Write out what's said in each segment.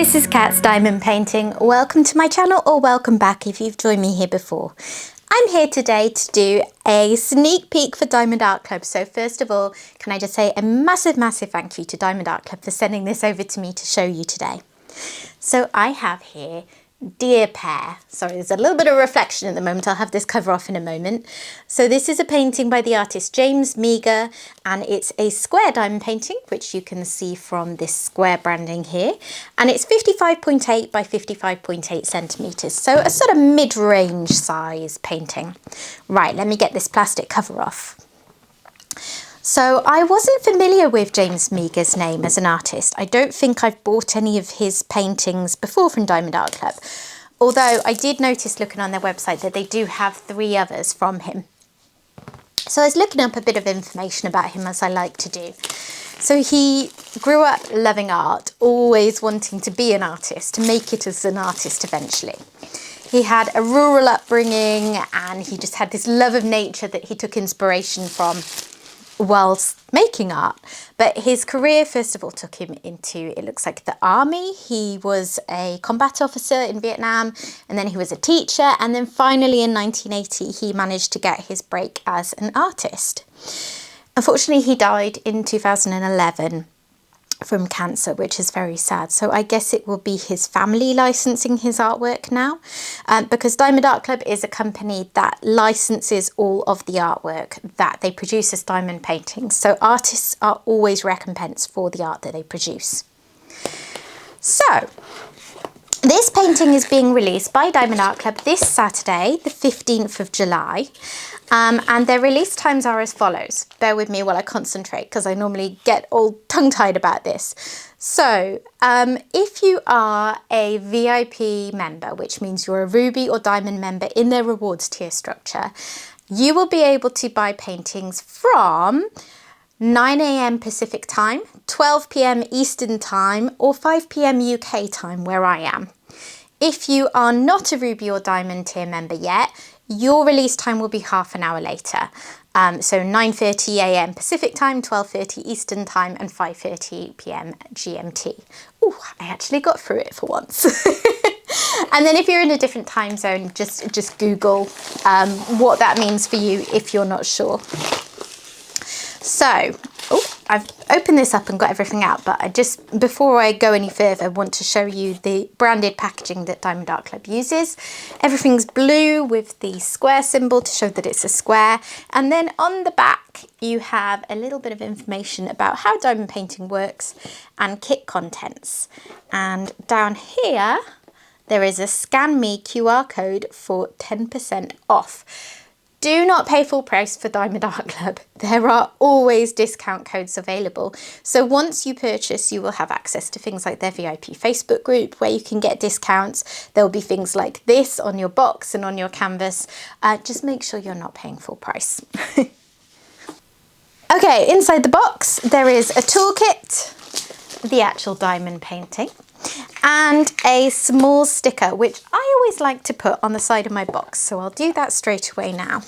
this is Cat's Diamond Painting. Welcome to my channel, or welcome back if you've joined me here before. I'm here today to do a sneak peek for Diamond Art Club. So first of all, can I just say a massive thank you to Diamond Art Club for sending this over to me to show you today. So I have here Dear Pear. Sorry, there's a little bit of reflection at the moment. I'll have this cover off in a moment. So this is a painting by the artist James Meger, and it's a square diamond painting, which you can see from this square branding here. And it's 55.8 by 55.8 centimeters. So a sort of mid-range size painting. Right, let me get this plastic cover off. So I wasn't familiar with James Meger's name as an artist. I don't think I've bought any of his paintings before from Diamond Art Club, although I did notice looking on their website that they do have 3 others from him. So I was looking up a bit of information about him, as I like to do. So he grew up loving art, always wanting to be an artist, to make it as an artist eventually. He had a rural upbringing, and he just had this love of nature that he took inspiration from whilst making art. But his career first of all took him into, it looks like, the army. He was a combat officer in Vietnam, and then he was a teacher, and then finally in 1980 he managed to get his break as an artist. Unfortunately, he died in 2011 from cancer, which is very sad. So I guess it will be his family licensing his artwork now, because Diamond Art Club is a company that licenses all of the artwork that they produce as diamond paintings. So artists are always recompensed for the art that they produce. So this painting is being released by Diamond Art Club this Saturday, the 15th of July. And their release times are as follows. Bear with me while I concentrate, because I normally get all tongue-tied about this. So if you are a VIP member, which means you're a Ruby or Diamond member in their rewards tier structure, you will be able to buy paintings from 9 AM Pacific time, 12 PM Eastern time, or 5 PM UK time, where I am. If you are not a Ruby or Diamond tier member yet, your release time will be half an hour later. So 9:30 AM Pacific time, 12:30 Eastern time, and 5:30 PM GMT. Oh, I actually got through it for once. And then if you're in a different time zone, just Google what that means for you if you're not sure. So, I've opened this up and got everything out, but before I go any further, I want to show you the branded packaging that Diamond Art Club uses. Everything's blue with the square symbol to show that it's a square. And then on the back, you have a little bit of information about how diamond painting works and kit contents. And down here, there is a Scan Me QR code for 10% off. Do not pay full price for Diamond Art Club. There are always discount codes available. So once you purchase, you will have access to things like their VIP Facebook group where you can get discounts. There will be things like this on your box and on your canvas. Just make sure you're not paying full price. Okay, inside the box, there is a toolkit, the actual diamond painting, and a small sticker, which I always like to put on the side of my box. So I'll do that straight away now.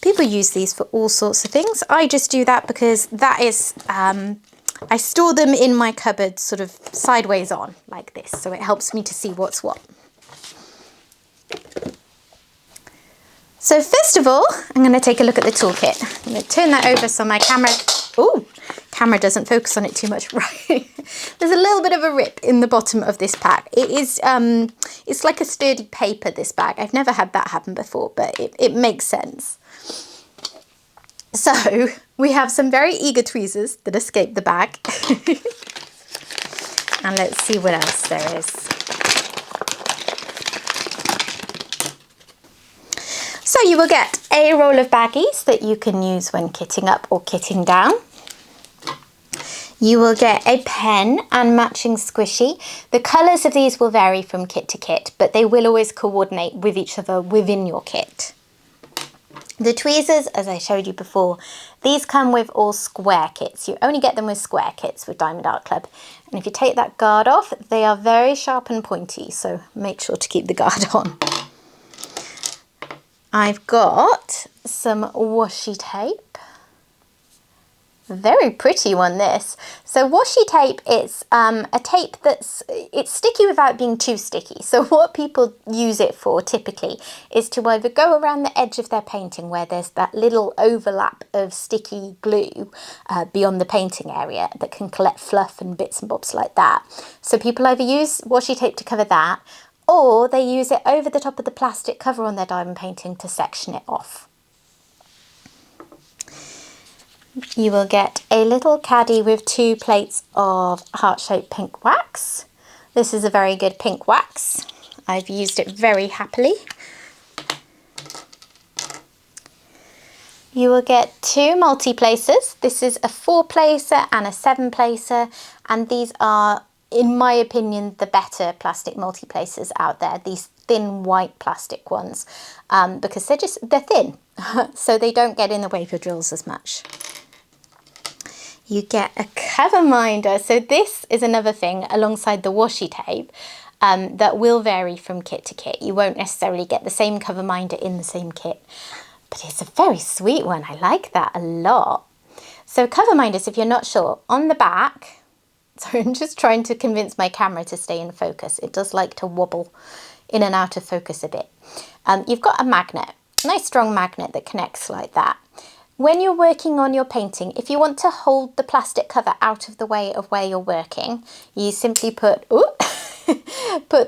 People use these for all sorts of things. I just do that because that is, I store them in my cupboard sort of sideways on like this. So it helps me to see what's what. So first of all, I'm going to take a look at the toolkit. I'm going to turn that over so my camera doesn't focus on it too much. Right, there's a little bit of a rip in the bottom of this pack. It is it's like a sturdy paper, this bag. I've never had that happen before, but it makes sense. So we have some very eager tweezers that escaped the bag. And let's see what else there is. So you will get a roll of baggies that you can use when kitting up or kitting down. You will get a pen and matching squishy. The colours of these will vary from kit to kit, but they will always coordinate with each other within your kit. The tweezers, as I showed you before, these come with all square kits. You only get them with square kits with Diamond Art Club. And if you take that guard off, they are very sharp and pointy, so make sure to keep the guard on. I've got some washi tape. Very pretty one, this. So washi tape is a tape it's sticky without being too sticky. So what people use it for typically is to either go around the edge of their painting where there's that little overlap of sticky glue beyond the painting area that can collect fluff and bits and bobs like that. So people either use washi tape to cover that, or they use it over the top of the plastic cover on their diamond painting to section it off. You will get a little caddy with 2 plates of heart-shaped pink wax. This is a very good pink wax. I've used it very happily. You will get 2 multi-placers. This is a 4-placer and a 7-placer, and these are, in my opinion, the better plastic multi-placers out there. These thin white plastic ones, because they're thin, so they don't get in the way of your drills as much. You get a cover minder. So this is another thing alongside the washi tape that will vary from kit to kit. You won't necessarily get the same cover minder in the same kit, but it's a very sweet one. I like that a lot. So cover minders, if you're not sure, on the back, sorry, I'm just trying to convince my camera to stay in focus. It does like to wobble in and out of focus a bit. You've got a magnet, a nice strong magnet that connects like that. When you're working on your painting, if you want to hold the plastic cover out of the way of where you're working, you simply put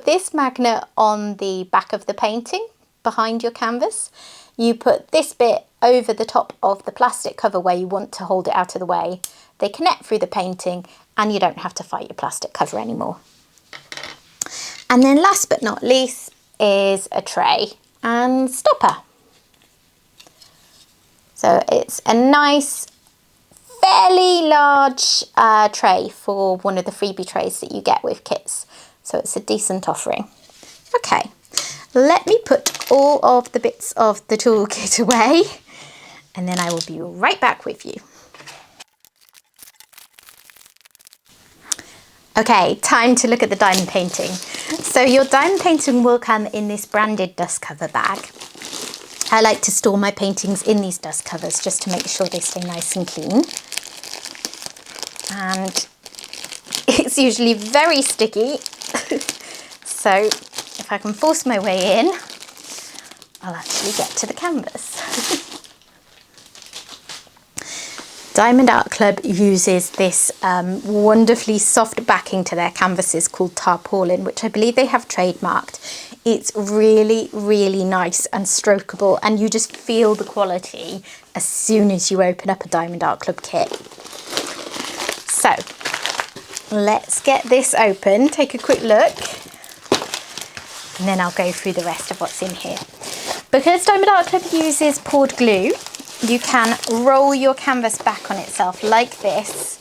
this magnet on the back of the painting behind your canvas. You put this bit over the top of the plastic cover where you want to hold it out of the way. They connect through the painting and you don't have to fight your plastic cover anymore. And then last but not least is a tray and stopper. So it's a nice, fairly large tray for one of the freebie trays that you get with kits. So it's a decent offering. Okay, let me put all of the bits of the toolkit away and then I will be right back with you. Okay, time to look at the diamond painting. So your diamond painting will come in this branded dust cover bag. I like to store my paintings in these dust covers just to make sure they stay nice and clean. And it's usually very sticky. So if I can force my way in, I'll actually get to the canvas. Diamond Art Club uses this wonderfully soft backing to their canvases called tarpaulin, which I believe they have trademarked. It's really, really nice and strokeable, and you just feel the quality as soon as you open up a Diamond Art Club kit. So let's get this open, take a quick look, and then I'll go through the rest of what's in here. Because Diamond Art Club uses poured glue, you can roll your canvas back on itself like this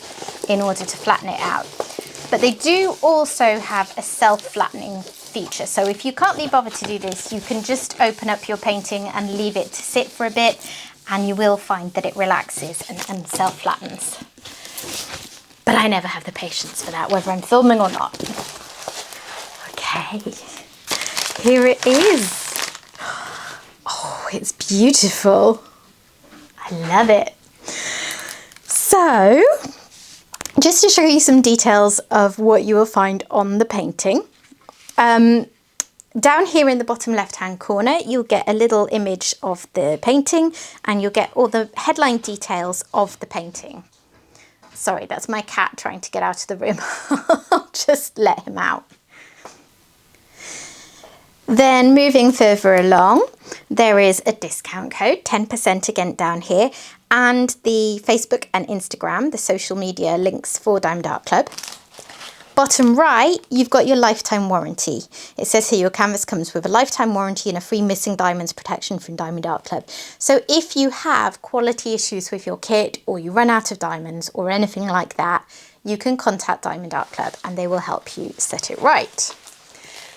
in order to flatten it out. But they do also have a self-flattening feature. So if you can't be bothered to do this, you can just open up your painting and leave it to sit for a bit, and you will find that it relaxes and self-flattens. But I never have the patience for that, whether I'm filming or not. Okay, here it is. Oh, it's beautiful. I love it. So, just to show you some details of what you will find on the painting. Down here in the bottom left-hand corner, you'll get a little image of the painting and you'll get all the headline details of the painting. Sorry, that's my cat trying to get out of the room. I'll just let him out. Then moving further along, there is a discount code, 10% again down here, and the Facebook and Instagram, the social media links for Diamond Art Club. Bottom right, you've got your lifetime warranty. It says here your canvas comes with a lifetime warranty and a free missing diamonds protection from Diamond Art Club. So if you have quality issues with your kit, or you run out of diamonds or anything like that, you can contact Diamond Art Club and they will help you set it right.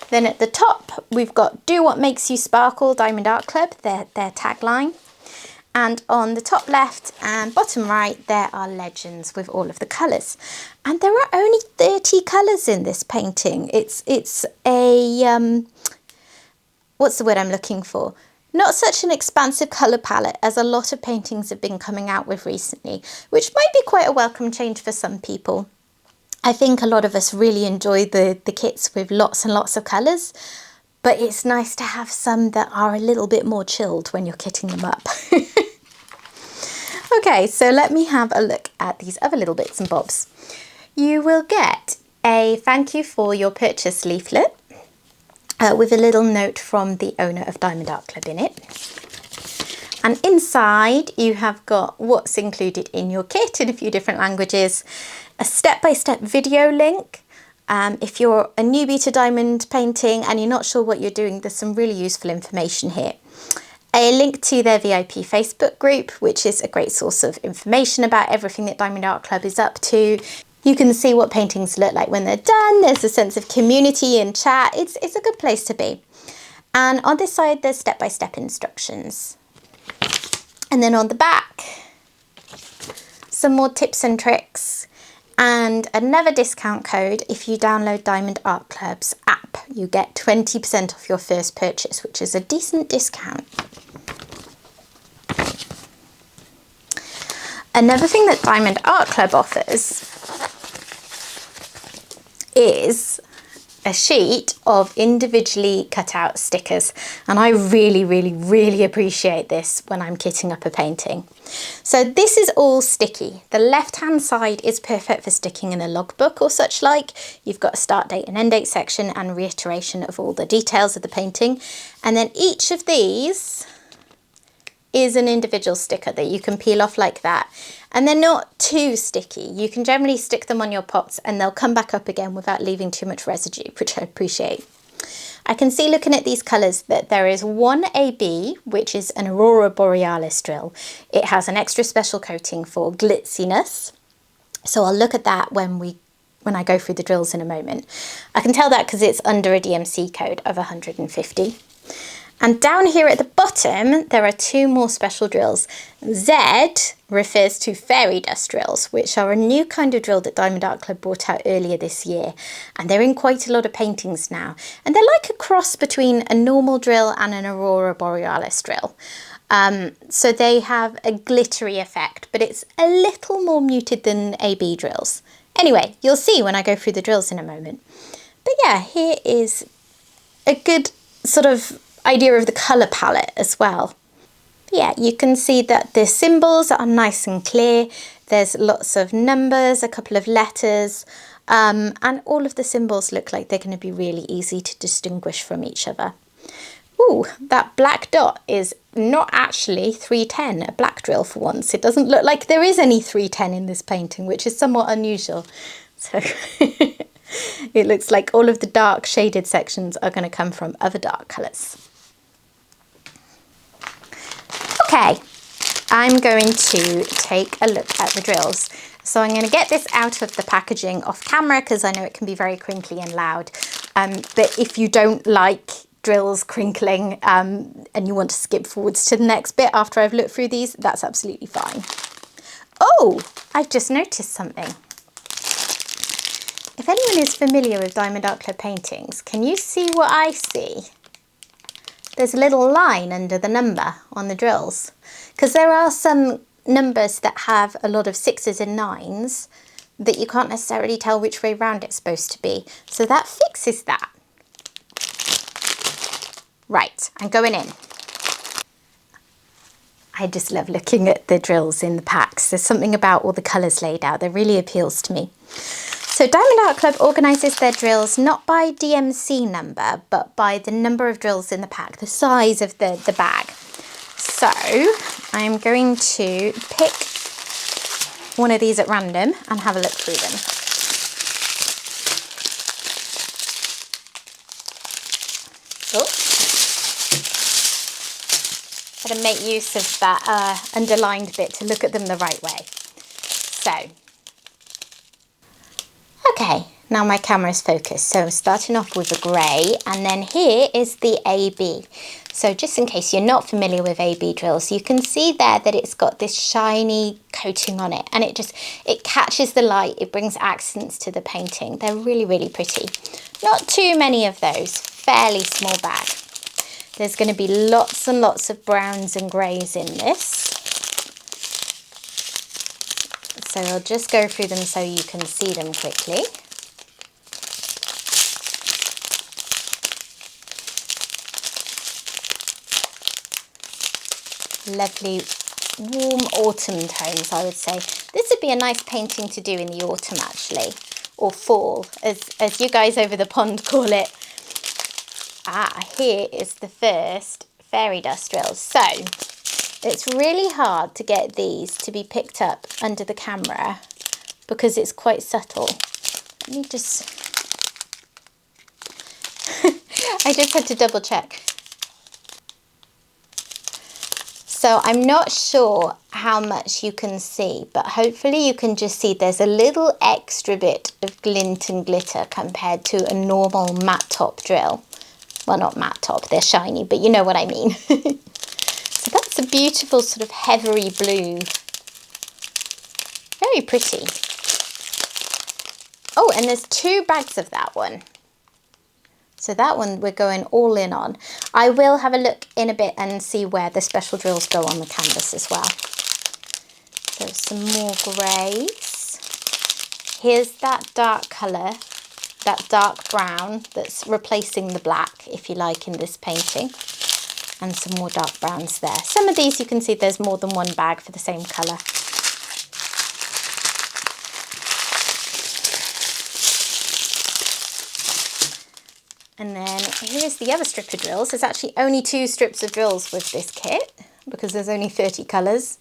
Then at the top, we've got Do What Makes You Sparkle, Diamond Art Club, their tagline. And on the top left and bottom right, there are legends with all of the colours. And there are only 30 colours in this painting. It's a, what's the word I'm looking for? Not such an expansive colour palette as a lot of paintings have been coming out with recently, which might be quite a welcome change for some people. I think a lot of us really enjoy the kits with lots and lots of colours, but it's nice to have some that are a little bit more chilled when you're kitting them up. Okay, so let me have a look at these other little bits and bobs. You will get a thank you for your purchase leaflet with a little note from the owner of Diamond Art Club in it. And inside you have got what's included in your kit in a few different languages, a step-by-step video link. If you're a newbie to diamond painting and you're not sure what you're doing, there's some really useful information here. A link to their VIP Facebook group, which is a great source of information about everything that Diamond Art Club is up to. You can see what paintings look like when they're done. There's a sense of community and chat. It's a good place to be. And on this side, there's step-by-step instructions. And then on the back, some more tips and tricks and another discount code. If you download Diamond Art Club's app, you get 20% off your first purchase, which is a decent discount. Another thing that Diamond Art Club offers is a sheet of individually cut out stickers, and I really appreciate this when I'm kitting up a painting. So this is all sticky. The left hand side is perfect for sticking in a logbook or such like. You've got a start date and end date section and reiteration of all the details of the painting, and then each of these is an individual sticker that you can peel off like that. And they're not too sticky. You can generally stick them on your pots and they'll come back up again without leaving too much residue, which I appreciate. I can see looking at these colours that there is one AB, which is an Aurora Borealis drill. It has an extra special coating for glitziness. So I'll look at that when I go through the drills in a moment. I can tell that because it's under a DMC code of 150. And down here at the bottom, there are two more special drills. Z refers to fairy dust drills, which are a new kind of drill that Diamond Art Club brought out earlier this year. And they're in quite a lot of paintings now. And they're like a cross between a normal drill and an Aurora Borealis drill. So they have a glittery effect, but it's a little more muted than AB drills. Anyway, you'll see when I go through the drills in a moment. But yeah, here is a good sort of idea of the colour palette as well. Yeah, you can see that the symbols are nice and clear. There's lots of numbers, a couple of letters, and all of the symbols look like they're going to be really easy to distinguish from each other. Ooh, that black dot is not actually 310, a black drill for once. It doesn't look like there is any 310 in this painting, which is somewhat unusual. So it looks like all of the dark shaded sections are going to come from other dark colours. Okay, I'm going to take a look at the drills. So I'm going to get this out of the packaging off camera because I know it can be very crinkly and loud. But if you don't like drills crinkling and you want to skip forwards to the next bit after I've looked through these, that's absolutely fine. Oh, I've just noticed something. If anyone is familiar with Diamond Art Club paintings, can you see what I see? There's a little line under the number on the drills, because there are some numbers that have a lot of 6s and 9s that you can't necessarily tell which way round it's supposed to be. So that fixes that. Right, I'm going in. I just love looking at the drills in the packs. There's something about all the colours laid out that really appeals to me. So Diamond Art Club organises their drills not by DMC number, but by the number of drills in the pack, the size of the bag. So I'm going to pick one of these at random and have a look through them. Oh. Gotta make use of that underlined bit to look at them the right way. So. Okay, now my camera's focused, so I'm starting off with a grey, and then here is the AB. So just in case you're not familiar with AB drills, you can see there that it's got this shiny coating on it, and it catches the light, it brings accents to the painting. They're really pretty. Not too many of those, fairly small bag. There's going to be lots and lots of browns and greys in this. So I'll just go through them so you can see them quickly. Lovely warm autumn tones, I would say. This would be a nice painting to do in the autumn actually, or fall, as you guys over the pond call it. Here is the first fairy dust drill. So it's really hard to get these to be picked up under the camera because it's quite subtle. Let me just I just had to double check. So I'm not sure how much you can see, but hopefully you can just see there's a little extra bit of glint and glitter compared to a normal matte top drill. Well, not matte top, they're shiny, but you know what I mean. So that's a beautiful sort of heathery blue. Very pretty. Oh, and there's 2 bags of that one. So that one we're going all in on. I will have a look in a bit and see where the special drills go on the canvas as well. So some more greys. Here's that dark colour, that dark brown that's replacing the black, if you like, in this painting. And some more dark browns there. Some of these you can see there's more than one bag for the same colour. And then here's the other strip of drills. There's actually only 2 strips of drills with this kit because there's only 30 colours.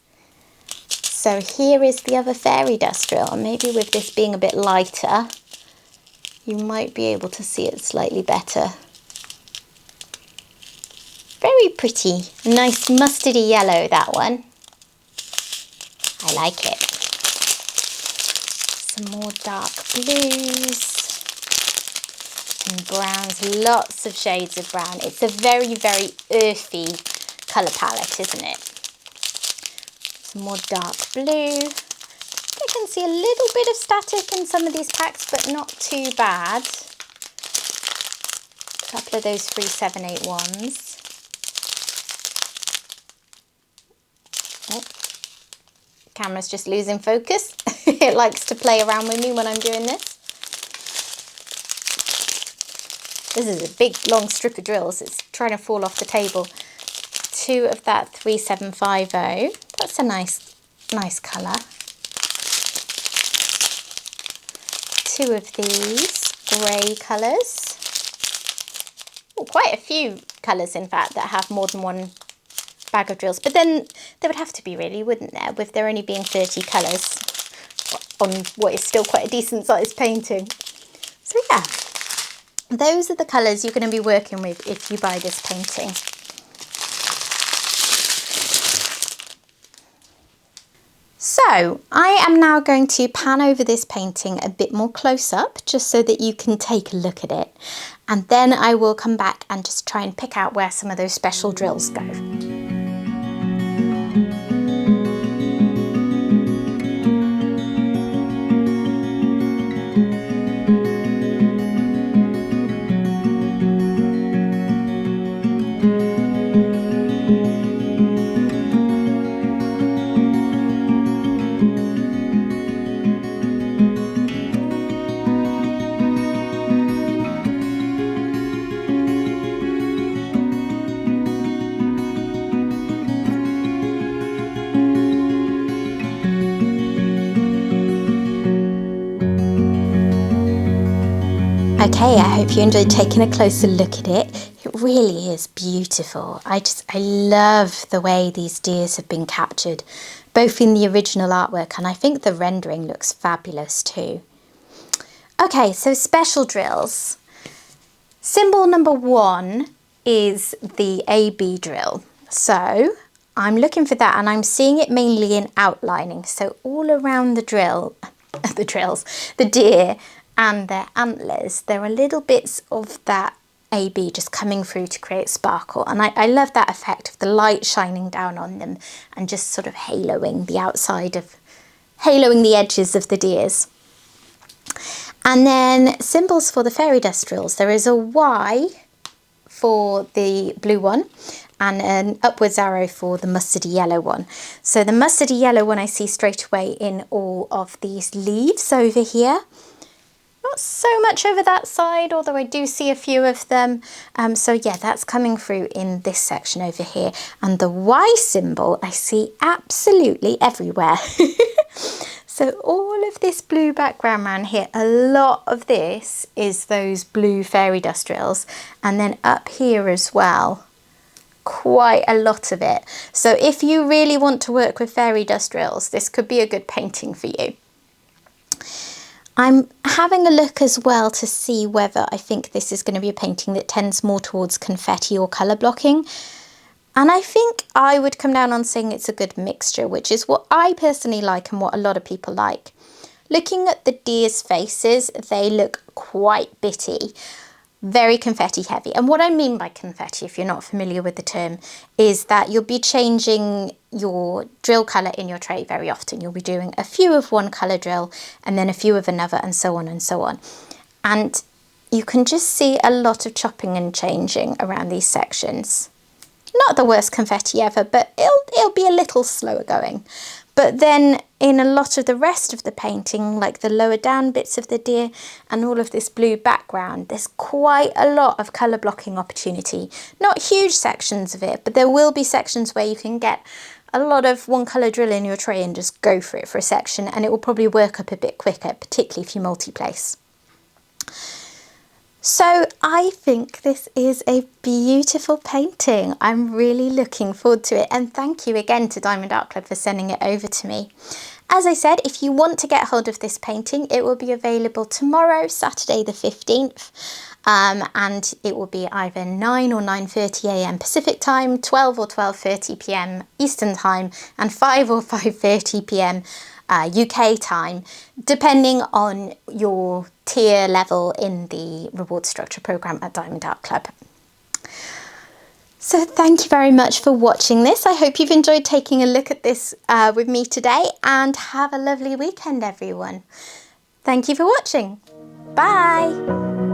So here is the other fairy dust drill. And maybe with this being a bit lighter, you might be able to see it slightly better. Very pretty. Nice mustardy yellow, that one. I like it. Some more dark blues. And browns, lots of shades of brown. It's a very, very earthy colour palette, isn't it? Some more dark blue. I can see a little bit of static in some of these packs, but not too bad. A couple of those 3781s. Oh, camera's just losing focus. It likes to play around with me when I'm doing this. This is a big long strip of drills. It's trying to fall off the table. 2 of that 3750. That's a nice colour. 2 of these grey colours. Oh, quite a few colours in fact that have more than one bag of drills. But then there would have to be really, wouldn't there, with there only being 30 colours on what is still quite a decent sized painting. So yeah. Those are the colours you're going to be working with if you buy this painting. So I am now going to pan over this painting a bit more close up, just so that you can take a look at it. And then I will come back and just try and pick out where some of those special drills go. Okay, I hope you enjoyed taking a closer look at it. It really is beautiful. I love the way these deers have been captured, both in the original artwork and I think the rendering looks fabulous too. Okay, so special drills. Symbol number 1 is the AB drill. So I'm looking for that and I'm seeing it mainly in outlining. So all around the drill, the deer and their antlers, there are little bits of that AB just coming through to create sparkle. And I love that effect of the light shining down on them and just sort of haloing the edges of the deers. And then symbols for the fairy dust drills. There is a Y for the blue one and an upwards arrow for the mustardy yellow one. So the mustardy yellow one I see straight away in all of these leaves over here. Not so much over that side, although I do see a few of them. So yeah, that's coming through in this section over here. And the Y symbol I see absolutely everywhere. So all of this blue background around here, a lot of this is those blue fairy dust drills. And then up here as well, quite a lot of it. So if you really want to work with fairy dust drills, this could be a good painting for you. I'm having a look as well to see whether I think this is going to be a painting that tends more towards confetti or colour blocking. And I think I would come down on saying it's a good mixture, which is what I personally like and what a lot of people like. Looking at the deer's faces, they look quite bitty, very confetti heavy. And what I mean by confetti, if you're not familiar with the term, is that you'll be changing your drill colour in your tray very often. You'll be doing a few of one colour drill and then a few of another and so on and so on. And you can just see a lot of chopping and changing around these sections. Not the worst confetti ever, but it'll be a little slower going. But then in a lot of the rest of the painting, like the lower down bits of the deer and all of this blue background, there's quite a lot of colour blocking opportunity. Not huge sections of it, but there will be sections where you can get a lot of one colour drill in your tray and just go for it for a section, and it will probably work up a bit quicker, particularly if you multi-place. So I think this is a beautiful painting. I'm really looking forward to it, and thank you again to Diamond Art Club for sending it over to me. As I said, if you want to get hold of this painting, it will be available tomorrow, Saturday the 15th, and it will be either 9 or 9:30 a.m. Pacific time, 12 or 12:30 p.m. Eastern time, and 5 or 5:30 p.m. UK time, depending on your tier level in the reward structure program at Diamond Art Club. So thank you very much for watching this. I hope you've enjoyed taking a look at this with me today, and have a lovely weekend, everyone. Thank you for watching. Bye.